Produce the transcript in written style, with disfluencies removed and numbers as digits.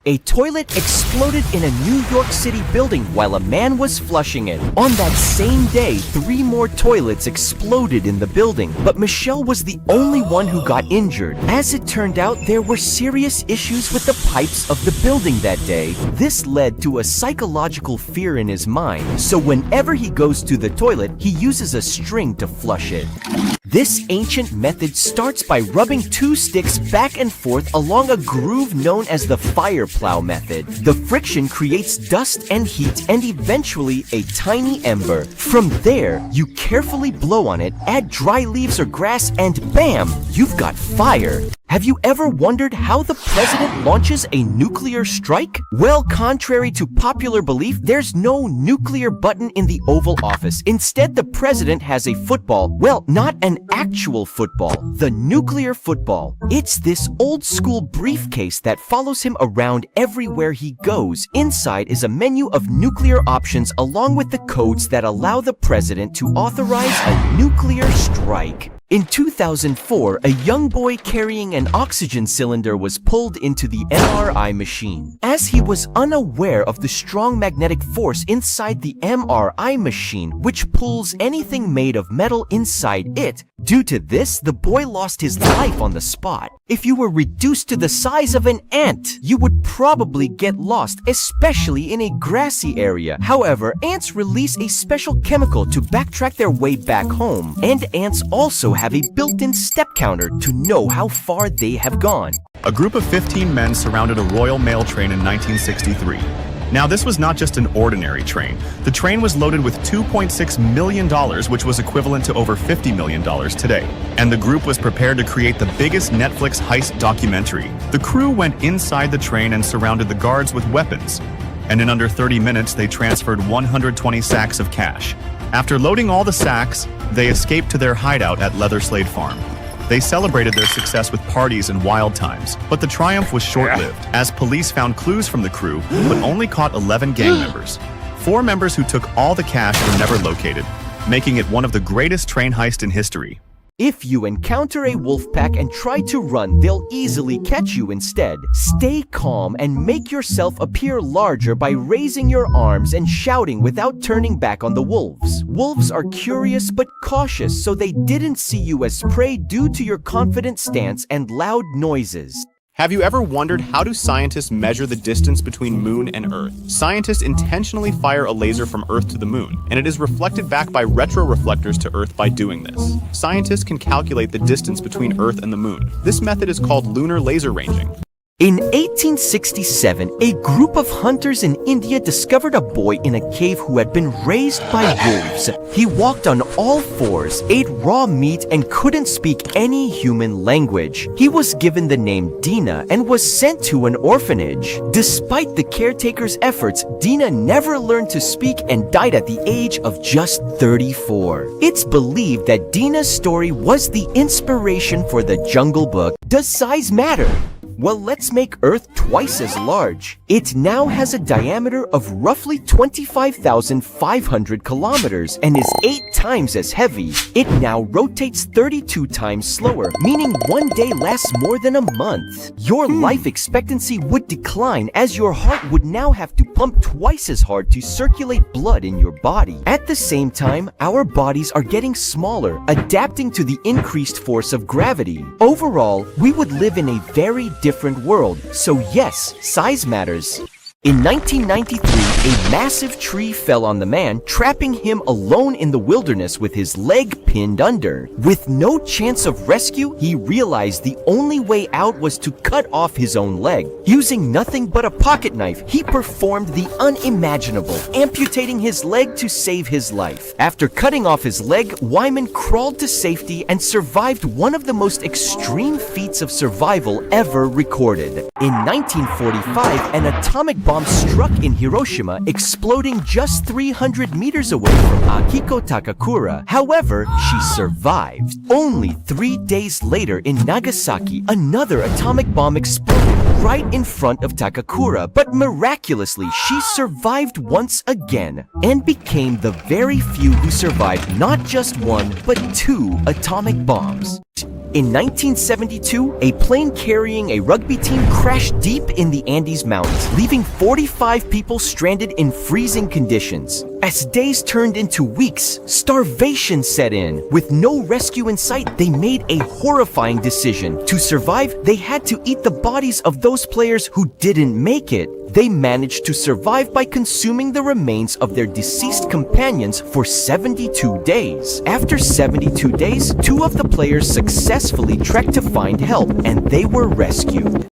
A toilet exploded in a New York City building while a man was flushing it. On that same day, 3 more toilets exploded in the building, but Michelle was the only one who got injured. As it turned out, there were serious issues with the pipes of the building that day. This led to a psychological fear in his mind, so whenever he goes to the toilet, he uses a string to flush it. This ancient method starts by rubbing 2 sticks back and forth along a groove known as the fire plow method. The friction creates dust and heat and eventually a tiny ember. From there, you carefully blow on it, add dry leaves or grass, and bam, you've got fire. Have you ever wondered how the president launches a nuclear strike? Well, contrary to popular belief, there's no nuclear button in the Oval Office. Instead, the president has a football. Well, not an actual football, the nuclear football. It's this old school briefcase that follows him around everywhere he goes. Inside is a menu of nuclear options along with the codes that allow the president to authorize a nuclear strike. In 2004, a young boy carrying an oxygen cylinder was pulled into the MRI machine. As he was unaware of the strong magnetic force inside the MRI machine, which pulls anything made of metal inside it, due to this, the boy lost his life on the spot. If you were reduced to the size of an ant, you would probably get lost, especially in a grassy area. However, ants release a special chemical to backtrack their way back home, and ants also have a built-in step counter to know how far they have gone. A group of 15 men surrounded a Royal Mail train in 1963. Now, this was not just an ordinary train. The train was loaded with $2.6 million, which was equivalent to over $50 million today. And the group was prepared to create the biggest Netflix heist documentary. The crew went inside the train and surrounded the guards with weapons. And in under 30 minutes, they transferred 120 sacks of cash. After loading all the sacks, they escaped to their hideout at Leatherslade Farm. They celebrated their success with parties and wild times, but the triumph was short-lived, as police found clues from the crew, but only caught 11 gang members. 4 members who took all the cash were never located, making it one of the greatest train heists in history. If you encounter a wolf pack and try to run, they'll easily catch you instead. Stay calm and make yourself appear larger by raising your arms and shouting without turning back on the wolves. Wolves are curious but cautious, so they didn't see you as prey due to your confident stance and loud noises. Have you ever wondered how do scientists measure the distance between Moon and Earth? Scientists intentionally fire a laser from Earth to the Moon, and it is reflected back by retroreflectors to Earth by doing this. Scientists can calculate the distance between Earth and the Moon. This method is called lunar laser ranging. In 1867, a group of hunters in India discovered a boy in a cave who had been raised by wolves. He walked on all 4s, ate raw meat, and couldn't speak any human language. He was given the name Dina and was sent to an orphanage. Despite the caretaker's efforts, Dina never learned to speak and died at the age of just 34. It's believed that Dina's story was the inspiration for the Jungle Book. Does size matter? Well, let's make Earth twice as large. It now has a diameter of roughly 25,500 kilometers and is 8 times as heavy. It now rotates 32 times slower, meaning one day lasts more than a month. Your life expectancy would decline as your heart would now have to pump twice as hard to circulate blood in your body. At the same time, our bodies are getting smaller, adapting to the increased force of gravity. Overall, we would live in a very different world, so yes, size matters. In 1993, a massive tree fell on the man, trapping him alone in the wilderness with his leg pinned under. With no chance of rescue, he realized the only way out was to cut off his own leg. Using nothing but a pocket knife, he performed the unimaginable, amputating his leg to save his life. After cutting off his leg, Wyman crawled to safety and survived one of the most extreme feats of survival ever recorded. In 1945, an atomic bomb struck in Hiroshima, exploding just 300 meters away from Akiko Takakura. However, she survived. Only 3 days later in Nagasaki, another atomic bomb exploded right in front of Takakura, but miraculously, she survived once again and became the very few who survived not just 1, but 2 atomic bombs. In 1972, a plane carrying a rugby team crashed deep in the Andes Mountains, leaving 45 people stranded in freezing conditions. As days turned into weeks, starvation set in. With no rescue in sight, they made a horrifying decision. To survive, they had to eat the bodies of those players who didn't make it. They managed to survive by consuming the remains of their deceased companions for 72 days. After 72 days, 2 of the players successfully trekked to find help, and they were rescued.